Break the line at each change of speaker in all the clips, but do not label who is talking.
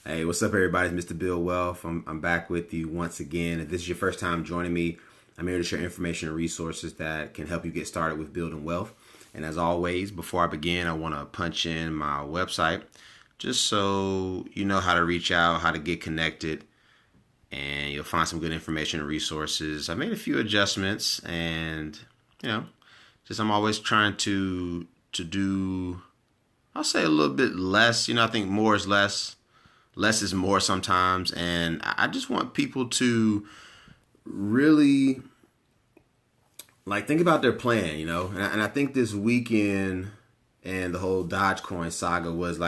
Hey, what's up, everybody? It's Mr. BuildWealth. I'm back with you once again. If this is your first time joining me, I'm here to share information and resources that can help you get started with building wealth. And as always, before I begin, I want to punch in my website just so you know how to reach out, how to get connected, and you'll find some good information and resources. I made a few adjustments, and you know, just I'm always trying to do, I'll say a little bit less. I think more is less. Less is more sometimes, and I just want people to really think about their plan, and I think this weekend and the whole Dogecoin saga was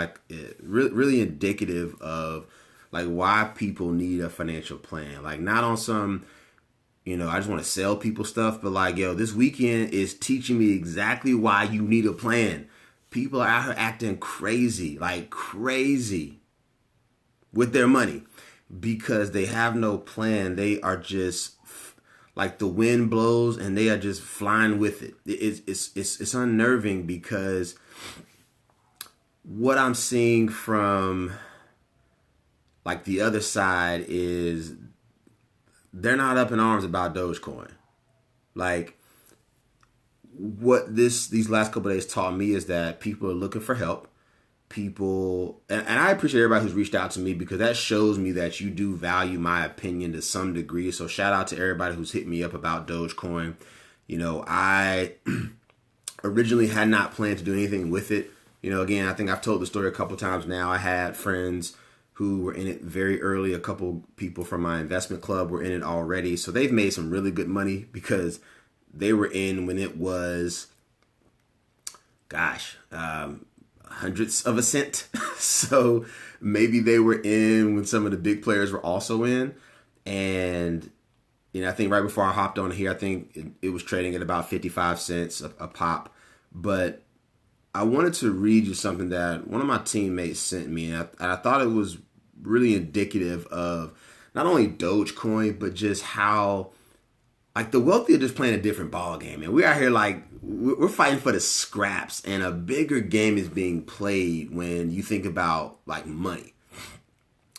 really indicative of why people need a financial plan. Not on some, I just want to sell people stuff, but this weekend is teaching me exactly why you need a plan. People are out here acting crazy, like crazy, with their money because they have no plan. They are just like the wind blows and they are just flying with it. It's unnerving because what I'm seeing from the other side is they're not up in arms about Dogecoin. What these last couple of days taught me is that people are looking for help. People, and I appreciate everybody who's reached out to me because that shows me that you do value my opinion to some degree. So shout out to everybody who's hit me up about Dogecoin. I originally had not planned to do anything with it. Again, I think I've told the story a couple times now. I had friends who were in it very early. A couple people from my investment club were in it already. So they've made some really good money because they were in when it was, hundreds of a cent. So maybe they were in when some of the big players were also in. And, I think right before I hopped on here, I think it was trading at about 55 cents a pop. But I wanted to read you something that one of my teammates sent me. And I thought it was really indicative of not only Dogecoin, but just how the wealthy are just playing a different ball game. And we're out here we're fighting for the scraps, and a bigger game is being played when you think about money.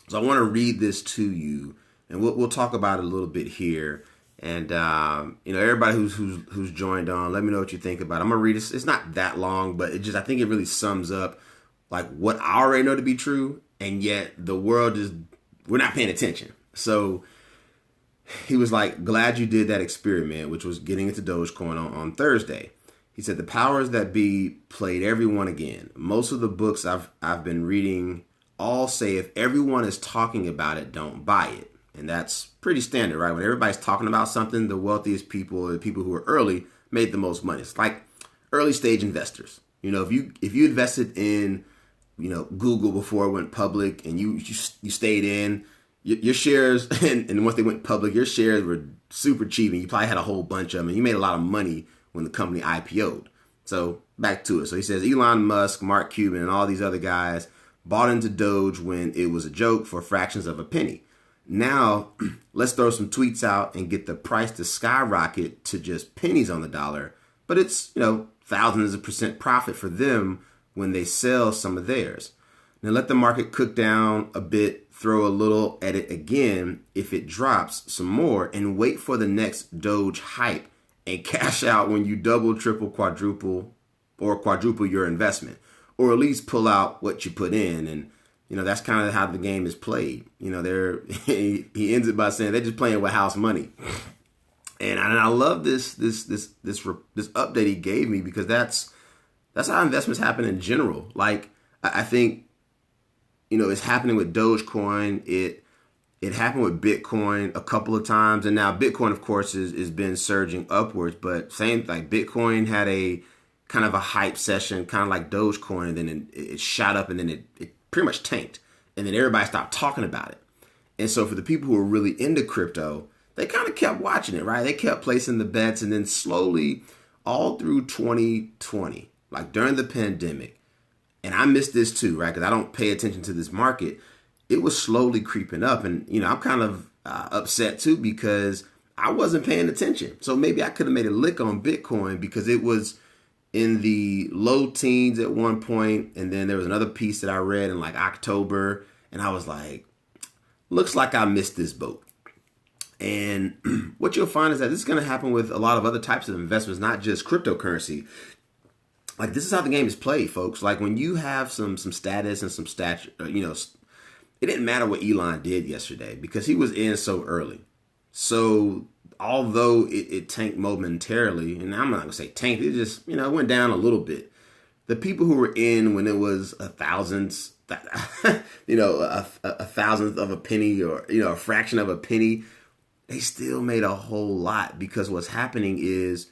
So I want to read this to you, and we'll talk about it a little bit here. And everybody who's joined on, let me know what you think about it. I'm gonna read it. It's not that long, but I think it really sums up what I already know to be true, and yet the world we're not paying attention. So he was glad you did that experiment, which was getting into Dogecoin on Thursday. He said, the powers that be played everyone again. Most of the books I've been reading all say if everyone is talking about it, don't buy it. And that's pretty standard, right? When everybody's talking about something, the wealthiest people, the people who are early, made the most money. It's like early stage investors. If you invested in, Google before it went public and you stayed in, your shares, and once they went public, your shares were super cheap, and you probably had a whole bunch of them, and you made a lot of money when the company IPO'd. So back to it. So he says Elon Musk, Mark Cuban, and all these other guys bought into Doge when it was a joke for fractions of a penny. Now, let's throw some tweets out and get the price to skyrocket to just pennies on the dollar. But it's, thousands of percent profit for them when they sell some of theirs. Now let the market cook down a bit, throw a little at it again if it drops some more, and wait for the next Doge hype and cash out when you double, triple, quadruple your investment, or at least pull out what you put in. And that's kind of how the game is played. He ends it by saying they're just playing with house money. And I love this update he gave me because that's how investments happen in general. I think it's happening with Dogecoin. It happened with Bitcoin a couple of times, and now Bitcoin, of course, is been surging upwards. But same, Bitcoin had a kind of a hype session, kind of like Dogecoin, and then it shot up, and then it pretty much tanked, and then everybody stopped talking about it. And so for the people who are really into crypto, they kind of kept watching it, right? They kept placing the bets, and then slowly, all through 2020, during the pandemic, and I missed this too, right? Because I don't pay attention to this market. It was slowly creeping up, and I'm kind of upset too because I wasn't paying attention. So maybe I could have made a lick on Bitcoin because it was in the low teens at one point, and then there was another piece that I read in October, And I was like, looks like I missed this boat. And what you'll find is that this is going to happen with a lot of other types of investments, not just cryptocurrency. Like, this is how the game is played, folks. Like, when you have some status and some stature, it didn't matter what Elon did yesterday because he was in so early. So although it tanked momentarily, and I'm not gonna say tanked, it just it went down a little bit. The people who were in when it was a thousandth of a penny, or a fraction of a penny, they still made a whole lot, because what's happening is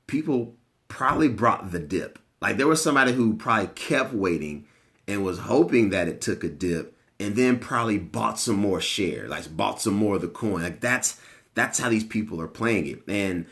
people probably brought the dip. Like, there was somebody who probably kept waiting and was hoping that it took a dip, and then probably bought some more shares, like bought some more of the coin. Like, that's how these people are playing it. And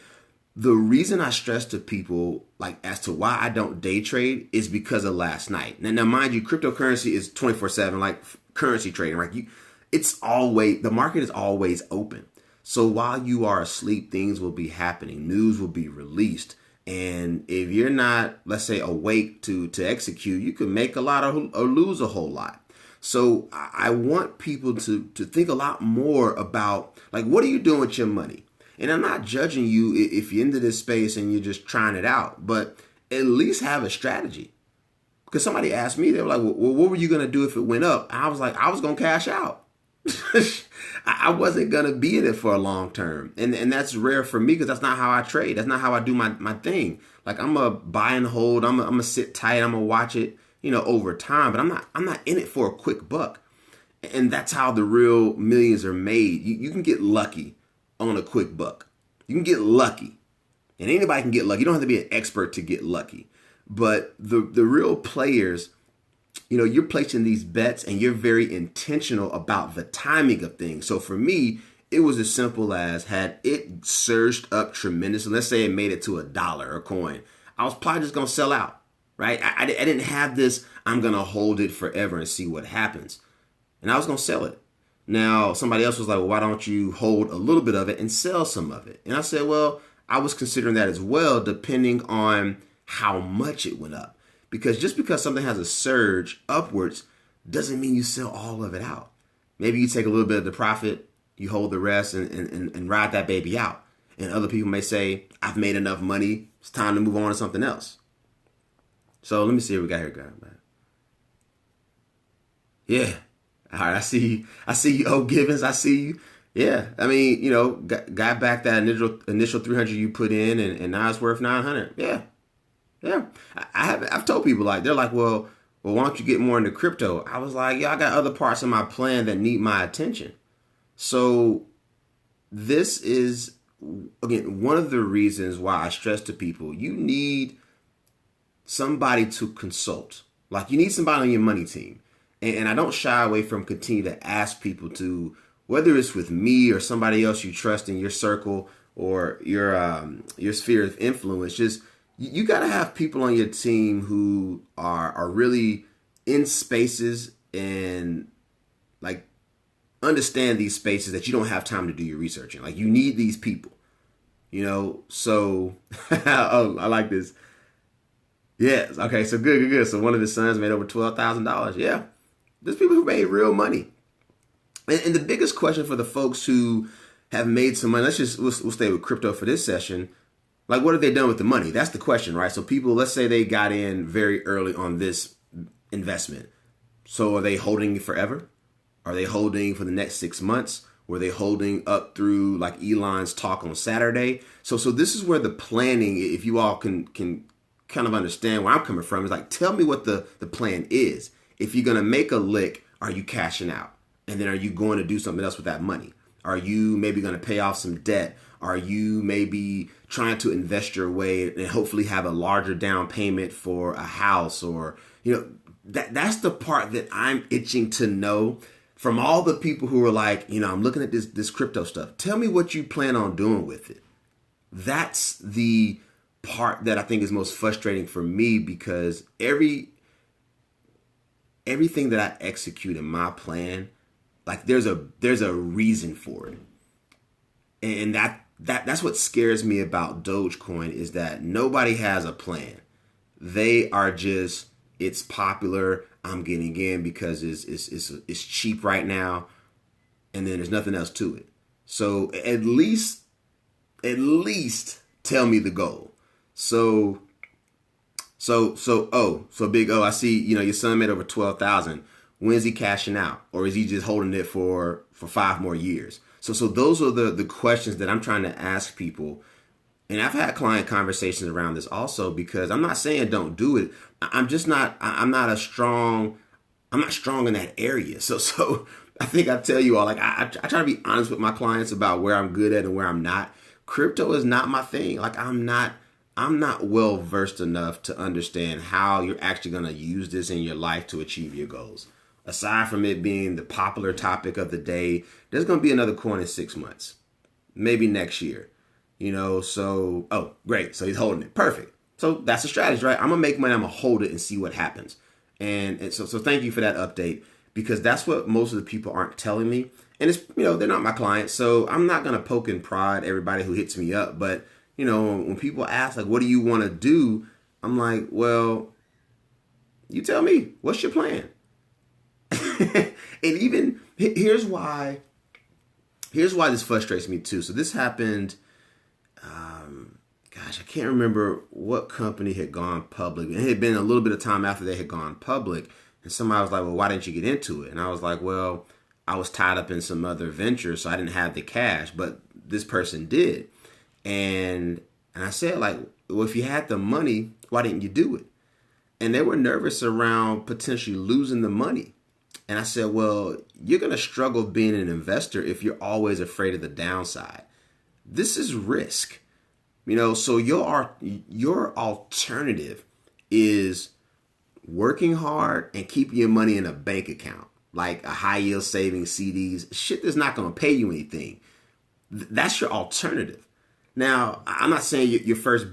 the reason I stress to people, like, as to why I don't day trade is because of last night. Now mind you, cryptocurrency is 24/7, like currency trading, right? The market is always open. So while you are asleep, things will be happening. News will be released. And if you're not, let's say, awake to execute, you can make a lot or lose a whole lot. So I want people to think a lot more about, like, what are you doing with your money? And I'm not judging you if you're into this space and you're just trying it out, but at least have a strategy. Because somebody asked me, they were like, well, what were you going to do if it went up? I was like, I was going to cash out. I wasn't going to be in it for a long term. And that's rare for me, because that's not how I trade. That's not how I do my thing. Like, I'm a buy and hold. I'm going to sit tight. I'm going to watch it, over time. But I'm not in it for a quick buck. And that's how the real millions are made. You can get lucky on a quick buck. You can get lucky. And anybody can get lucky. You don't have to be an expert to get lucky. But the real players, you're placing these bets and you're very intentional about the timing of things. So for me, it was as simple as, had it surged up tremendously, let's say it made it to $1 a coin, I was probably just going to sell out, right? I didn't have this, I'm going to hold it forever and see what happens. And I was going to sell it. Now, somebody else was like, well, why don't you hold a little bit of it and sell some of it? And I said, well, I was considering that as well, depending on how much it went up. Because just because something has a surge upwards doesn't mean you sell all of it out. Maybe you take a little bit of the profit, you hold the rest, and ride that baby out. And other people may say, I've made enough money, it's time to move on to something else. So let me see what we got here, guys. Yeah. All right, I see you, O Givens. I see you. Yeah, I mean, got back that initial 300 you put in, and now it's worth 900. Yeah. I've told people, like, they're like, well, why don't you get more into crypto? I was like, I got other parts of my plan that need my attention. So this is, again, one of the reasons why I stress to people, you need somebody to consult. Like, you need somebody on your money team. And I don't shy away from continue to ask people to, whether it's with me or somebody else you trust in your circle or your sphere of influence, just, you got to have people on your team who are really in spaces and, like, understand these spaces that you don't have time to do your research in. Like, you need these people, so oh, I like this. Yes. Okay. So good. So one of his sons made over $12,000. Yeah. There's people who made real money. And the biggest question for the folks who have made some money, we'll stay with crypto for this session. Like, what have they done with the money? That's the question, right? So people, let's say they got in very early on this investment. So are they holding forever? Are they holding for the next 6 months? Were they holding up through, like, Elon's talk on Saturday? So this is where the planning, if you all can kind of understand where I'm coming from, is like, tell me what the plan is. If you're going to make a lick, are you cashing out? And then are you going to do something else with that money? Are you maybe going to pay off some debt? Are you maybe trying to invest your way and hopefully have a larger down payment for a house? Or, that's the part that I'm itching to know from all the people who are like, I'm looking at this crypto stuff. Tell me what you plan on doing with it. That's the part that I think is most frustrating for me, because everything that I execute in my plan, like, there's a reason for it. And that's what scares me about Dogecoin, is that nobody has a plan. They are just, it's popular. I'm getting in because it's cheap right now, and then there's nothing else to it. So at least tell me the goal. So Big O, I see, your son made over 12,000. When's he cashing out? Or is he just holding it for 5 more years? So those are the questions that I'm trying to ask people. And I've had client conversations around this also, because I'm not saying don't do it. I'm not strong in that area. So I think I tell you all, like, I try to be honest with my clients about where I'm good at and where I'm not. Crypto is not my thing. Like, I'm not well versed enough to understand how you're actually going to use this in your life to achieve your goals. Aside from it being the popular topic of the day, there's going to be another coin in 6 months, maybe next year. So, oh, great. So he's holding it. Perfect. So that's a strategy, right? I'm going to make money. I'm going to hold it and see what happens. And so thank you for that update, because that's what most of the people aren't telling me. And it's, they're not my clients. So I'm not going to poke and prod everybody who hits me up. But, when people ask, like, what do you want to do? I'm like, well, you tell me, what's your plan? And even here's why this frustrates me too. So this happened, I can't remember what company had gone public. It had been a little bit of time after they had gone public, and somebody was like, well, why didn't you get into it? And I was like, well, I was tied up in some other venture, so I didn't have the cash, but this person did. And I said, like, well, if you had the money, why didn't you do it? And they were nervous around potentially losing the money. And I said, well, you're going to struggle being an investor if you're always afraid of the downside. This is risk. So your alternative is working hard and keeping your money in a bank account, like a high yield savings, CDs, shit that's not going to pay you anything. That's your alternative. Now, I'm not saying your first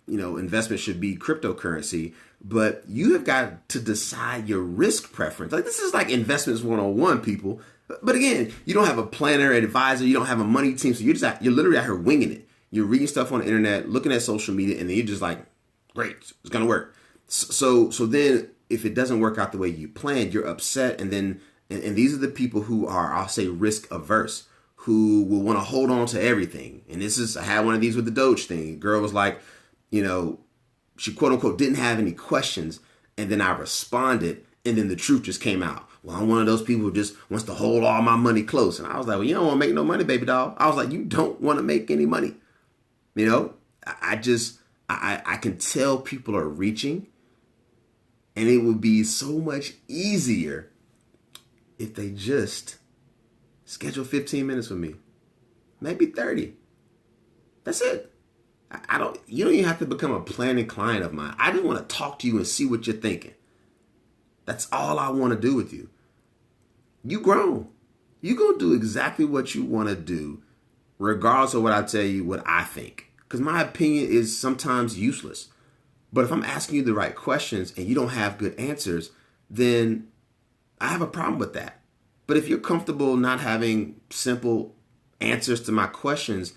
investment should be cryptocurrency, but you have got to decide your risk preference. Like, this is like investments 101, people. But again, you don't have a planner, an advisor, you don't have a money team, so you're literally out here winging it. You're reading stuff on the internet, looking at social media, and then you're just like, great, it's gonna work. So then if it doesn't work out the way you planned, you're upset, and these are the people who are, I'll say, risk averse, who will want to hold on to everything. And I had one of these with the Doge thing. The girl was like, she quote unquote didn't have any questions, and then I responded, and then the truth just came out. Well, I'm one of those people who just wants to hold all my money close. And I was like, well, you don't want to make no money, baby doll. I was like, you don't want to make any money. I can tell people are reaching, and it would be so much easier if they just schedule 15 minutes with me, maybe 30. That's it. You don't even have to become a planning client of mine. I just want to talk to you and see what you're thinking. That's all I want to do with you. You grown. You go do exactly what you want to do, regardless of what I tell you, what I think. Because my opinion is sometimes useless. But if I'm asking you the right questions and you don't have good answers, then I have a problem with that. But if you're comfortable not having simple answers to my questions,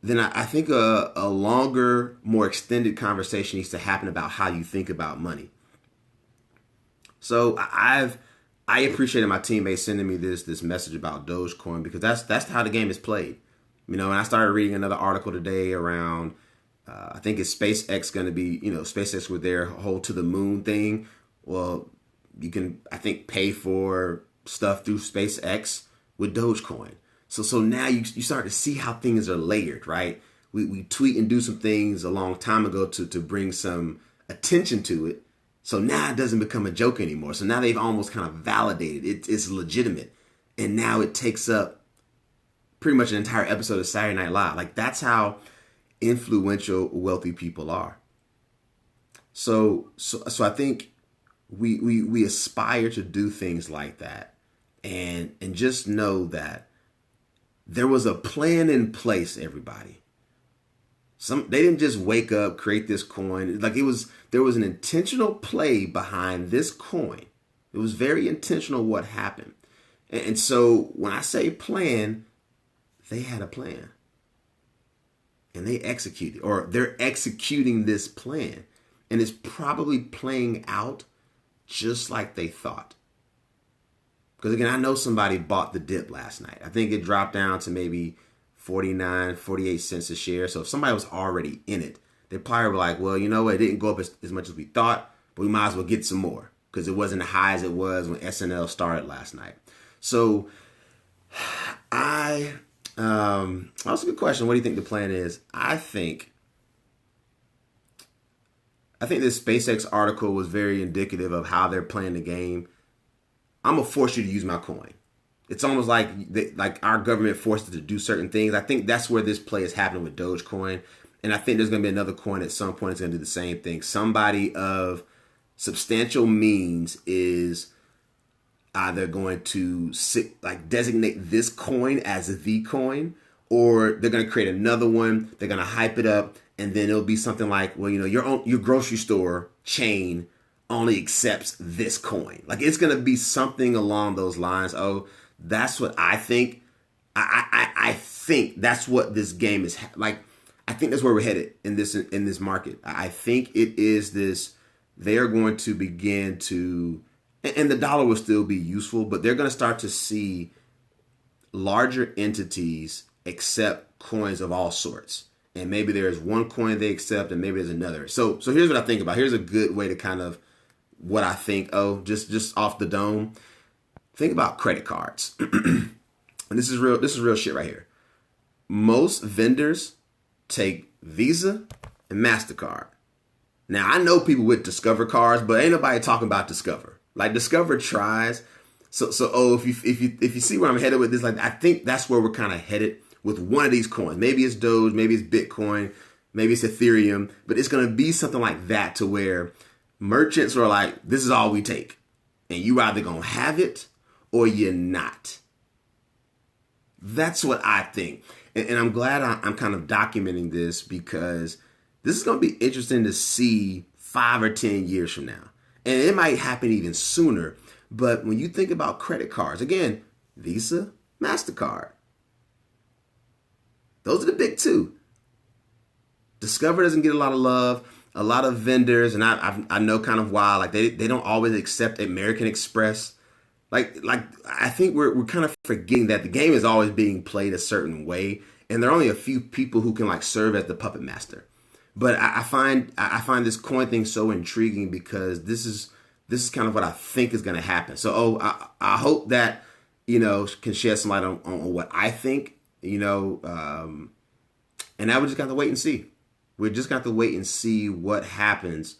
then I think a longer, more extended conversation needs to happen about how you think about money. So I appreciated my teammates sending me this message about Dogecoin, because that's how the game is played. And I started reading another article today around, I think it's SpaceX going to be, SpaceX with their whole to the moon thing. Well, you can, I think, pay for stuff through SpaceX with Dogecoin. So now you start to see how things are layered, right? We tweet and do some things a long time ago to bring some attention to it. So now it doesn't become a joke anymore. So now they've almost kind of validated it's legitimate. And now it takes up pretty much an entire episode of Saturday Night Live. Like, that's how influential wealthy people are. So I think we aspire to do things like that, and just know that there was a plan in place, everybody. They didn't just wake up, create this coin. There was an intentional play behind this coin. It was very intentional what happened. And so when I say plan, they had a plan. And they executed, or they're executing this plan. And it's probably playing out just like they thought. Because again, I know somebody bought the dip last night. I think it dropped down to maybe 49, 48 cents a share. So if somebody was already in it, they probably were like, well, you know what? It didn't go up as much as we thought, but we might as well get some more because it wasn't as high as it was when SNL started last night. So that's a good question. What do you think the plan is? I think this SpaceX article was very indicative of how they're playing the game. I'm gonna force you to use my coin. It's almost like our government forced it to do certain things. I think that's where this play is happening with Dogecoin, and I think there's gonna be another coin at some point that's gonna do the same thing. Somebody of substantial means is either going to designate this coin as the coin, or they're gonna create another one. They're gonna hype it up, and then it'll be something like, well, your grocery store chain only accepts this coin. Like it's going to be something along those lines. Oh, that's what I think. I think that's what this game is like. I think that's where we're headed in this market. I think it is this. They're going to begin to, and the dollar will still be useful, but they're going to start to see larger entities accept coins of all sorts. And maybe there's one coin they accept, and maybe there's another. So here's what I think about. Here's a good way to kind of what I think. Oh, just off the dome. Think about credit cards. And this is real shit right here. Most vendors take Visa and MasterCard. Now I know people with Discover cards, but ain't nobody talking about Discover. Like Discover tries. So if you see where I'm headed with this, like I think that's where we're kind of headed with one of these coins. Maybe it's Doge, maybe it's Bitcoin, maybe it's Ethereum, but it's going to be something like that to where merchants are like, this is all we take. And you either going to have it or you're not. That's what I think. And I'm glad I'm kind of documenting this because this is going to be interesting to see 5 or 10 years from now. And it might happen even sooner. But when you think about credit cards, again, Visa, MasterCard, those are the big two. Discover doesn't get a lot of love. A lot of vendors, and I know kind of why, like they don't always accept American Express. Like I think we're kind of forgetting that the game is always being played a certain way, and there are only a few people who can like serve as the puppet master. But I find this coin thing so intriguing because this is kind of what I think is going to happen. So I hope that can shed some light on what I think. And now we just got to wait and see. We just got to wait and see what happens.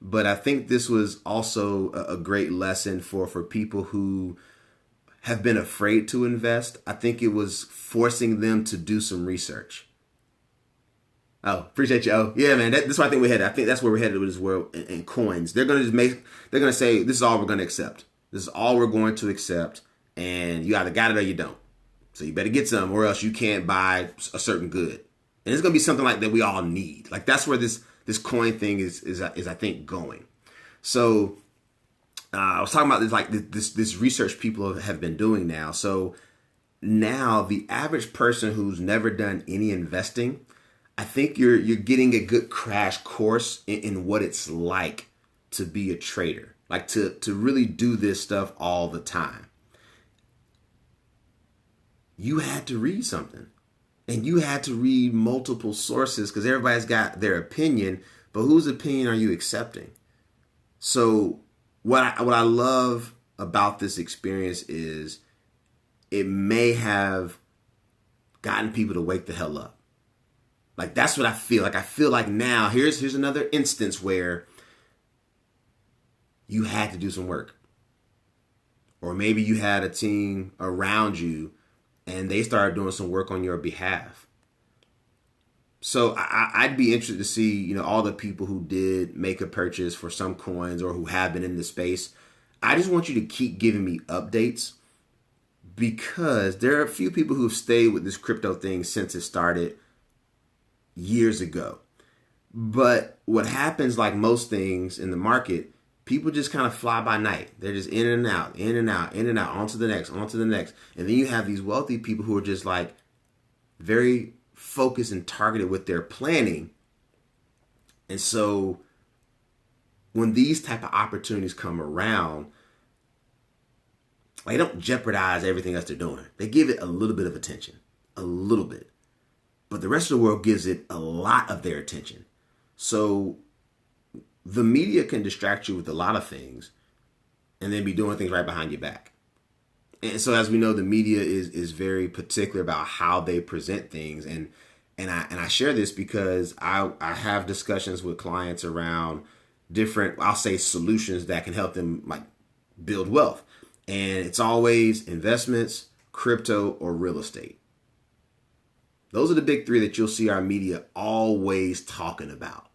But I think this was also a great lesson for people who have been afraid to invest. I think it was forcing them to do some research. Oh, appreciate you. Oh, yeah, man. That's where I think we're headed. I think that's where we're headed with this world and coins. They're going to say, this is all we're going to accept. This is all we're going to accept. And you either got it or you don't. So you better get some or else you can't buy a certain good. And it's going to be something like that we all need. Like that's where this coin thing is I think going. So I was talking about this, like this research people have been doing now. So now the average person who's never done any investing, I think you're getting a good crash course in what it's like to be a trader, like to really do this stuff all the time. You had to read something. And you had to read multiple sources because everybody's got their opinion, but whose opinion are you accepting? So what I love about this experience is it may have gotten people to wake the hell up. Like that's what I feel. Like I feel like now here's another instance where you had to do some work. Or maybe you had a team around you and they started doing some work on your behalf. So I'd be interested to see, all the people who did make a purchase for some coins or who have been in the space. I just want you to keep giving me updates because there are a few people who have stayed with this crypto thing since it started years ago. But what happens, like most things in the market, people just kind of fly by night. They're just in and out, in and out, in and out, on to the next, on to the next. And then you have these wealthy people who are just like very focused and targeted with their planning. And so when these type of opportunities come around, they don't jeopardize everything else they're doing. They give it a little bit of attention, a little bit. But the rest of the world gives it a lot of their attention. So the media can distract you with a lot of things and then be doing things right behind your back. And so as we know, the media is very particular about how they present things. And I share this because I have discussions with clients around different, I'll say, solutions that can help them like build wealth. And it's always investments, crypto, or real estate. Those are the big three that you'll see our media always talking about.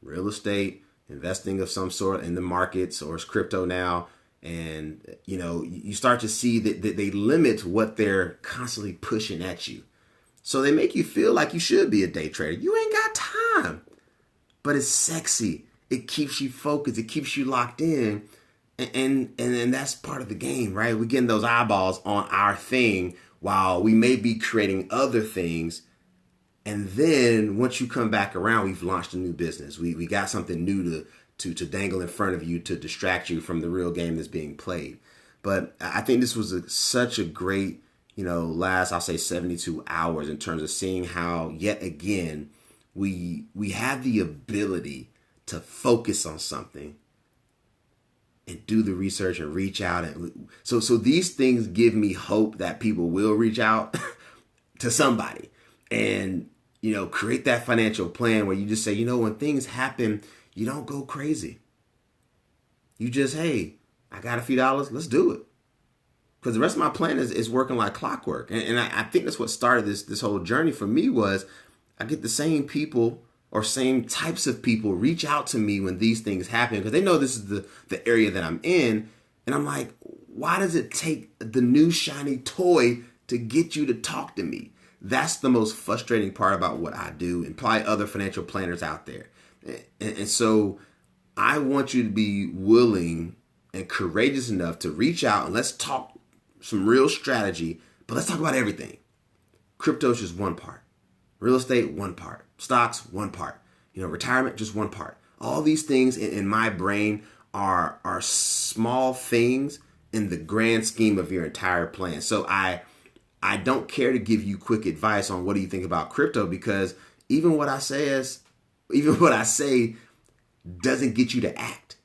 Real estate, investing of some sort in the markets, or it's crypto now. And, you know, you start to see that they limit what they're constantly pushing at you. So they make you feel like you should be a day trader. You ain't got time. But it's sexy. It keeps you focused. It keeps you locked in. And that's part of the game, right? We're getting those eyeballs on our thing while we may be creating other things. And then once you come back around, we've launched a new business. We got something new to dangle in front of you to distract you from the real game that's being played. But I think this was such a great, last, I'll say 72 hours in terms of seeing how, yet again, we have the ability to focus on something and do the research and reach out. And so these things give me hope that people will reach out to somebody and, create that financial plan where you just say, when things happen, you don't go crazy. You just, hey, I got a few dollars, let's do it. Because the rest of my plan is working like clockwork. And I think that's what started this whole journey for me was I get the same people or same types of people reach out to me when these things happen because they know this is the area that I'm in. And I'm like, why does it take the new shiny toy to get you to talk to me? That's the most frustrating part about what I do and probably other financial planners out there. And so I want you to be willing and courageous enough to reach out and let's talk some real strategy, but let's talk about everything. Crypto is just one part. Real estate, one part. Stocks, one part. Retirement, just one part. All these things in my brain are small things in the grand scheme of your entire plan. So I don't care to give you quick advice on what do you think about crypto because even what I say doesn't get you to act.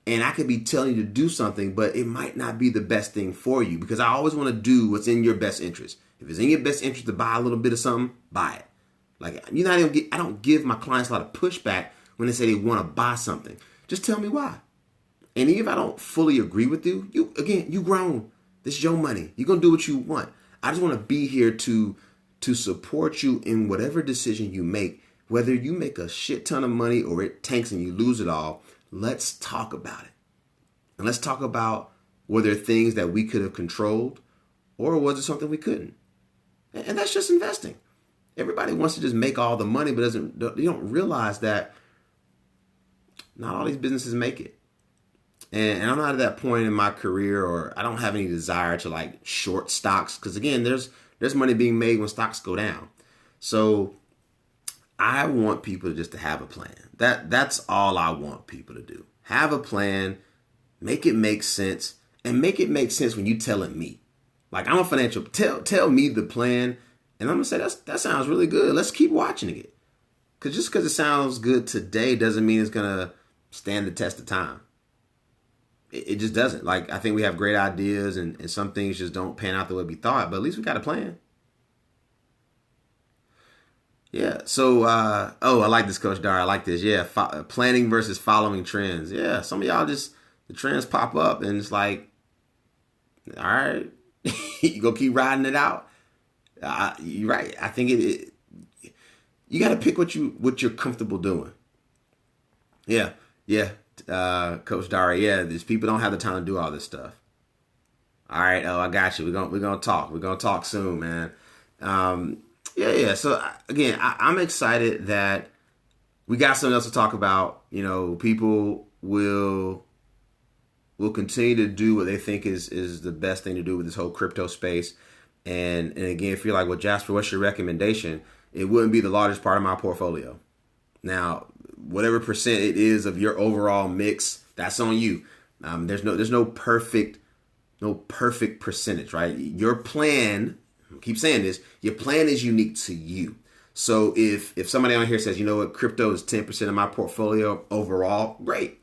And I could be telling you to do something, but it might not be the best thing for you because I always want to do what's in your best interest. If it's in your best interest to buy a little bit of something, buy it. Like I don't give my clients a lot of pushback when they say they want to buy something. Just tell me why. And even if I don't fully agree with you, you grown. This is your money. You're going to do what you want. I just want to be here to support you in whatever decision you make. Whether you make a shit ton of money or it tanks and you lose it all, let's talk about it. And let's talk about were there things that we could have controlled or was it something we couldn't? And that's just investing. Everybody wants to just make all the money, but you don't realize that not all these businesses make it. And I'm not at that point in my career, or I don't have any desire to like short stocks. Because again, there's money being made when stocks go down. So I want people just to have a plan. That's all I want people to do. Have a plan, make it make sense, and make it make sense when you telling me. Like I'm a financial, tell me the plan. And I'm going to say, that sounds really good. Let's keep watching it. Because just because it sounds good today doesn't mean it's going to stand the test of time. It just doesn't. Like, I think we have great ideas and some things just don't pan out the way we thought. But at least we got a plan. Yeah. So, I like this, Coach Dar. I like this. Yeah. Planning versus following trends. Yeah. Some of y'all the trends pop up and it's like, all right, you go keep riding it out. You're right. I think you got to pick what you're comfortable doing. Yeah. Coach Dari. Yeah, these people don't have the time to do all this stuff. All right. Oh, I got you. We're gonna talk. We're gonna talk soon, man. Yeah. So again, I'm excited that we got something else to talk about. People will continue to do what they think is the best thing to do with this whole crypto space. And again, if you're like, well, Jasper, what's your recommendation? It wouldn't be the largest part of my portfolio. Now, whatever percent it is of your overall mix, that's on you. There's no perfect percentage, right? Your plan, I keep saying this, your plan is unique to you. So if somebody on here says, you know what, crypto is 10% of my portfolio overall, great.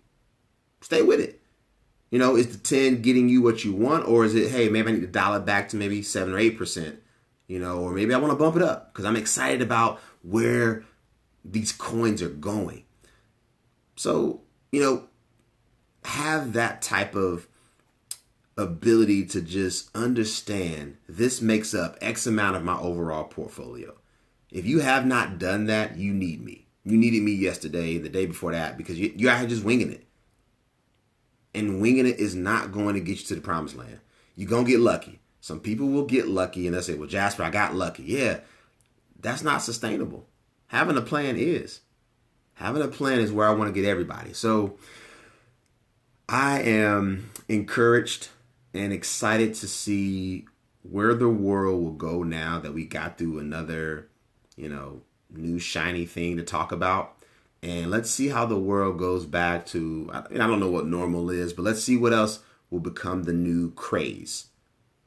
Stay with it. You know, is the 10 getting you what you want, or is it, hey, maybe I need to dial it back to maybe 7 or 8%, you know, or maybe I want to bump it up because I'm excited about where these coins are going. So, you know, have that type of ability to just understand this makes up X amount of my overall portfolio. If you have not done that, you need me. You needed me yesterday, the day before that, because you're out here just winging it. And winging it is not going to get you to the promised land. You're going to get lucky. Some people will get lucky and they'll say, well, Jasper, I got lucky. Yeah, that's not sustainable. Having a plan is. Having a plan is where I want to get everybody. So I am encouraged and excited to see where the world will go now that we got through another, you know, new shiny thing to talk about. And let's see how the world goes back to, I don't know what normal is, but let's see what else will become the new craze.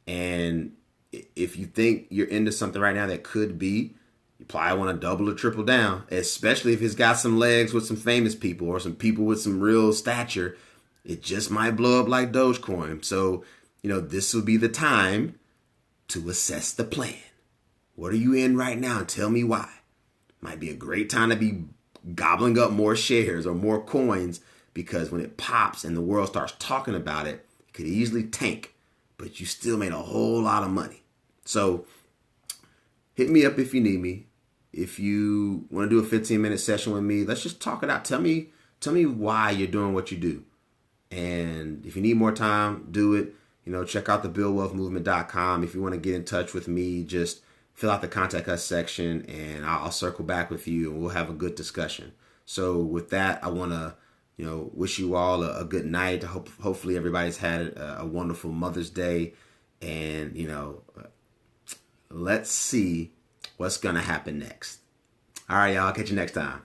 And if you think you're into something right now that could be, you probably want to double or triple down, especially if it's got some legs with some famous people or some people with some real stature. It just might blow up like Dogecoin. So, you know, this will be the time to assess the plan. What are you in right now? Tell me why. Might be a great time to be gobbling up more shares or more coins, because when it pops and the world starts talking about it, it could easily tank, but you still made a whole lot of money. So hit me up if you need me. If you want to do a 15-minute session with me, let's just talk it out. Tell me why you're doing what you do. And if you need more time, do it. You know, check out the BuildWealthMovement.com. If you want to get in touch with me, just fill out the contact us section and I'll circle back with you and we'll have a good discussion. So with that, I want to, you know, wish you all a good night. Hopefully everybody's had a wonderful Mother's Day, and, you know, let's see what's going to happen next. All right, y'all. Catch you next time.